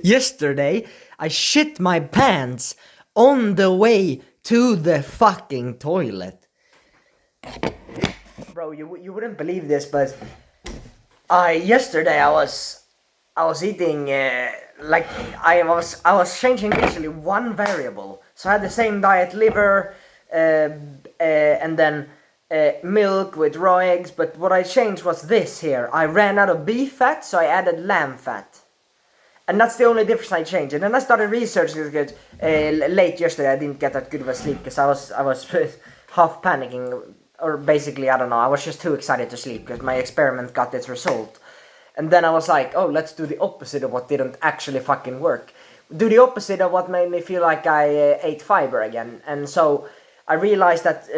Yesterday, I shit my pants on the way to the fucking toilet. Bro, you wouldn't believe this, but yesterday I was eating like I was changing literally one variable. So I had the same diet, liver, and then milk with raw eggs. But what I changed was this here. I ran out of beef fat, so I added lamb fat. And that's the only difference I changed. And then I started researching it late yesterday. I didn't get that good of a sleep because I was half panicking, or basically I don't know. I was just too excited to sleep because my experiment got its result. And then I was like, oh, let's do the opposite of what didn't actually fucking work. Do the opposite of what made me feel like I ate fiber again. And so I realized that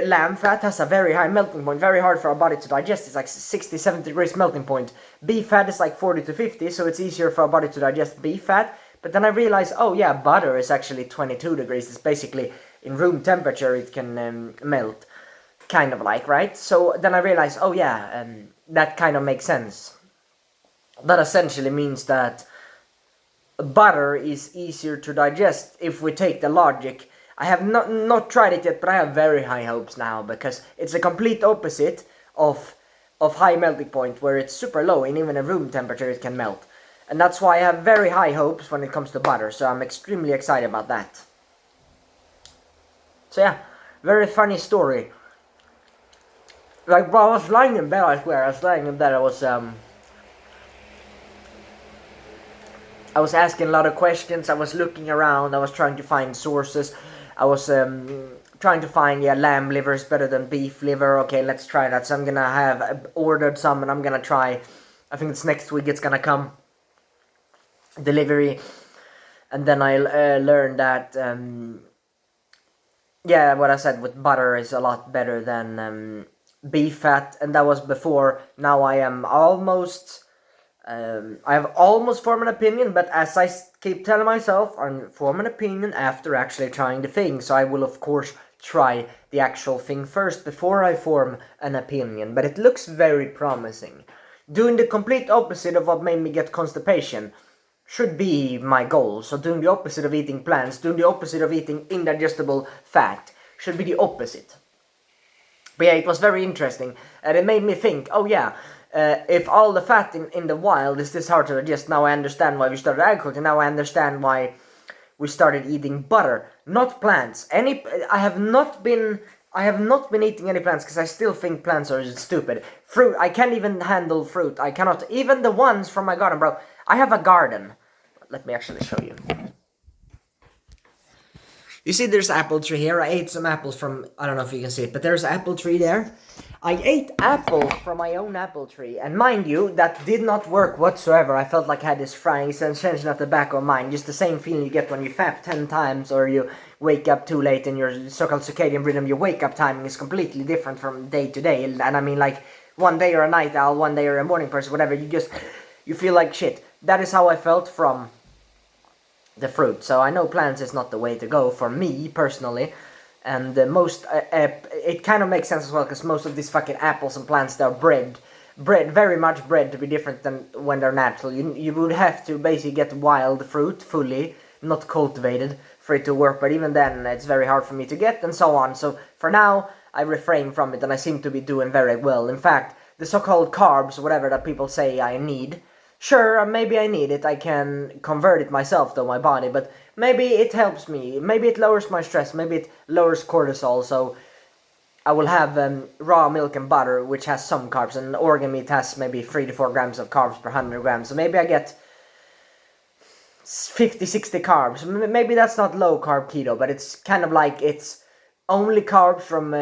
lamb fat has a very high melting point, very hard for our body to digest. It's like 60, 70 degrees melting point. Beef fat is like 40 to 50, so it's easier for our body to digest beef fat. But then I realized, oh yeah, butter is actually 22 degrees. It's basically in room temperature it can melt, kind of like, right? So then I realized, oh yeah, that kind of makes sense. That essentially means that butter is easier to digest if we take the logic. I have not tried it yet, but I have very high hopes now because it's a complete opposite of high melting point, where it's super low and even at room temperature it can melt. And that's why I have very high hopes when it comes to butter, so I'm extremely excited about that. So yeah, very funny story. Like, bro, I was lying in bed, I swear, I was lying in bed, I was asking a lot of questions. I was looking around. I was trying to find sources. I was trying to find, yeah, lamb liver is better than beef liver. Okay, let's try that. So I'm gonna have ordered some, and I'm gonna try. I think it's next week. It's gonna come delivery, and then I learned that yeah, what I said with butter is a lot better than beef fat, and that was before. Now I have almost formed an opinion, but as I keep telling myself, I'm form an opinion after actually trying the thing. So I will of course try the actual thing first before I form an opinion. But it looks very promising. Doing the complete opposite of what made me get constipation should be my goal. So doing the opposite of eating plants, doing the opposite of eating indigestible fat, should be the opposite. But yeah, it was very interesting, and it made me think, oh yeah, if all the fat in the wild is this hard to digest, now I understand why we started agriculture, now I understand why we started eating butter, not plants. I have not been eating any plants because I still think plants are stupid. Fruit, I can't even handle fruit. I cannot, even the ones from my garden, bro. I have a garden. Let me actually show you. You see there's apple tree here. I ate some apples from, I don't know if you can see it, but there's apple tree there. I ate apples from my own apple tree, and mind you, that did not work whatsoever. I felt like I had this frying sensation at the back of my mind, just the same feeling you get when you fap 10 times or you wake up too late in your so-called circadian rhythm. Your wake up timing is completely different from day to day, and I mean, like, one day you're a night owl, one day you're a morning person, whatever, you feel like shit. That is how I felt from the fruit. So I know plants is not the way to go for me personally, and it kind of makes sense as well because most of these fucking apples and plants, they're bred very much bred to be different than when they're natural. You would have to basically get wild fruit fully, not cultivated, for it to work. But even then, it's very hard for me to get, and so on. So for now, I refrain from it, and I seem to be doing very well. In fact, the so-called carbs, whatever that people say I need. Sure, maybe I need it. I can convert it myself, though, my body, but maybe it helps me. Maybe it lowers my stress. Maybe it lowers cortisol. So I will have raw milk and butter, which has some carbs, and organ meat has maybe 3 to 4 grams of carbs per 100 grams. So maybe I get 50, 60 carbs. Maybe that's not low carb keto, but it's kind of like it's only carbs from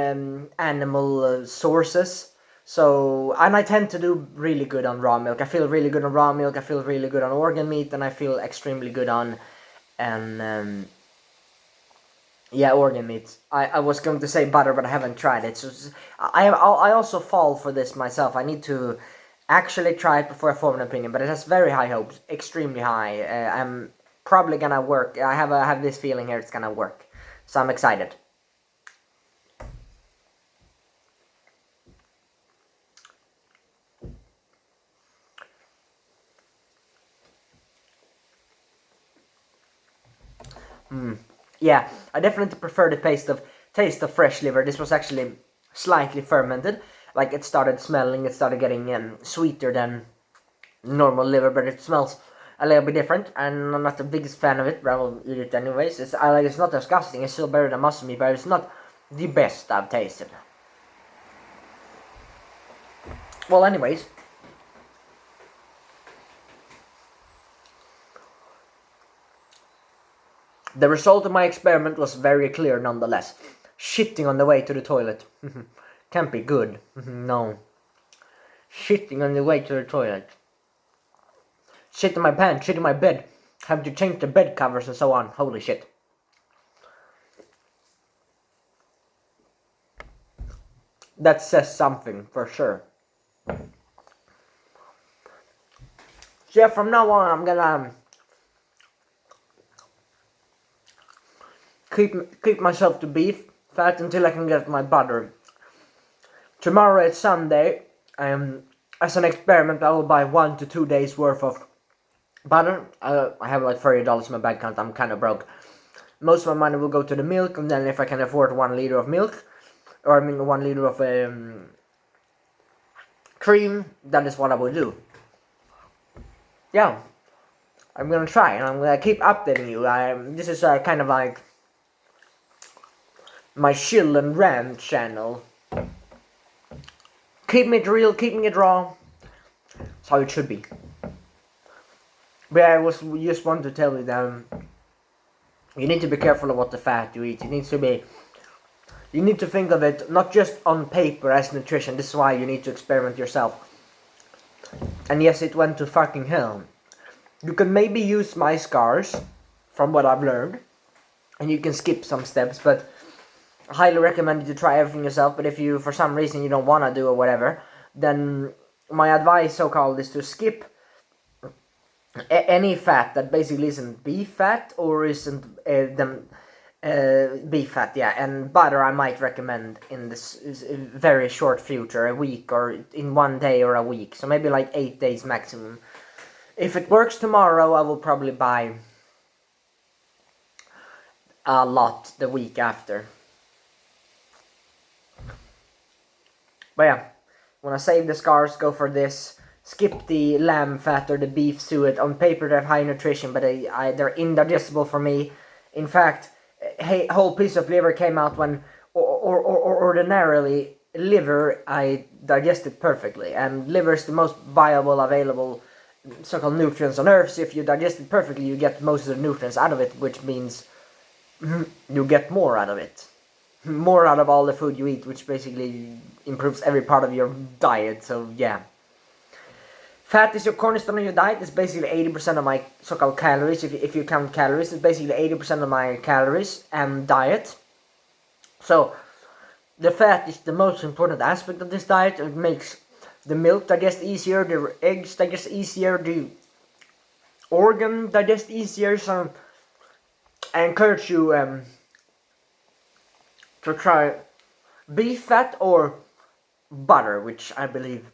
animal sources. So, and I tend to do really good on raw milk. I feel really good on raw milk. I feel really good on organ meat, and I feel extremely good on, and yeah, organ meat. I was going to say butter, but I haven't tried it. So I also fall for this myself. I need to actually try it before I form an opinion. But it has very high hopes, extremely high. I'm probably gonna work. I have this feeling here it's gonna work. So I'm excited. Yeah, I definitely prefer the taste of fresh liver. This was actually slightly fermented. Like it started smelling, it started getting sweeter than normal liver, but it smells a little bit different. And I'm not the biggest fan of it, but I will eat it anyways. It's not disgusting. It's still better than muscle meat, but it's not the best I've tasted. Well, anyways. The result of my experiment was very clear nonetheless. Shitting on the way to the toilet. Can't be good. No. Shitting on the way to the toilet. Shit in my pants, shit in my bed. Having to change the bed covers and so on. Holy shit. That says something, for sure. So yeah, from now on I'm gonna keep myself to beef fat until I can get my butter. Tomorrow it's Sunday. As an experiment, I will buy 1 to 2 days worth of butter. I have like $30 in my bank account. I'm kind of broke. Most of my money will go to the milk, and then if I can afford 1 liter of milk, or 1 liter of cream, that is what I will do. Yeah, I'm gonna try, and I'm gonna keep updating you. This is kind of like my chill and rant channel. Keeping it real, keeping it raw. That's how it should be. But I just want to tell you that you need to be careful of what the fat you eat. You need to think of it not just on paper as nutrition. This is why you need to experiment yourself. And yes, it went to fucking hell. You can maybe use my scars, from what I've learned, and you can skip some steps, but I highly recommend you to try everything yourself. But if you, for some reason, you don't want to do or whatever, then my advice, so-called, is to skip any fat that basically isn't beef fat or isn't beef fat, yeah. And butter I might recommend in this very short future, a week or in 1 day or a week. So maybe like 8 days maximum. If it works tomorrow, I will probably buy a lot the week after. But yeah, when I save the scars, go for this. Skip the lamb fat or the beef suet. On paper they have high nutrition, but they're indigestible for me. In fact, a whole piece of liver came out when ordinarily liver I digested perfectly. And liver is the most viable available so-called nutrients on earth. So if you digest it perfectly, you get most of the nutrients out of it, which means you get more out of it. More out of all the food you eat, which basically improves every part of your diet. So yeah. Fat is your cornerstone of your diet. It's basically 80% of my so-called calories. If you count calories, it's basically 80% of my calories and diet. So the fat is the most important aspect of this diet. It makes the milk digest easier, the eggs digest easier, the organ digest easier. So I encourage you to try beef fat or butter, which I believe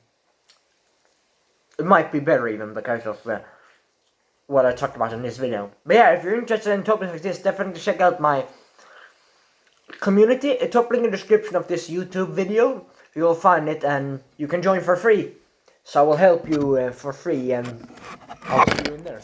it might be better even because of what I talked about in this video. But yeah, if you're interested in topics like this, definitely check out my community. A top link in the description of this YouTube video. You will find it and you can join for free. So I will help you for free, and I'll see you in there.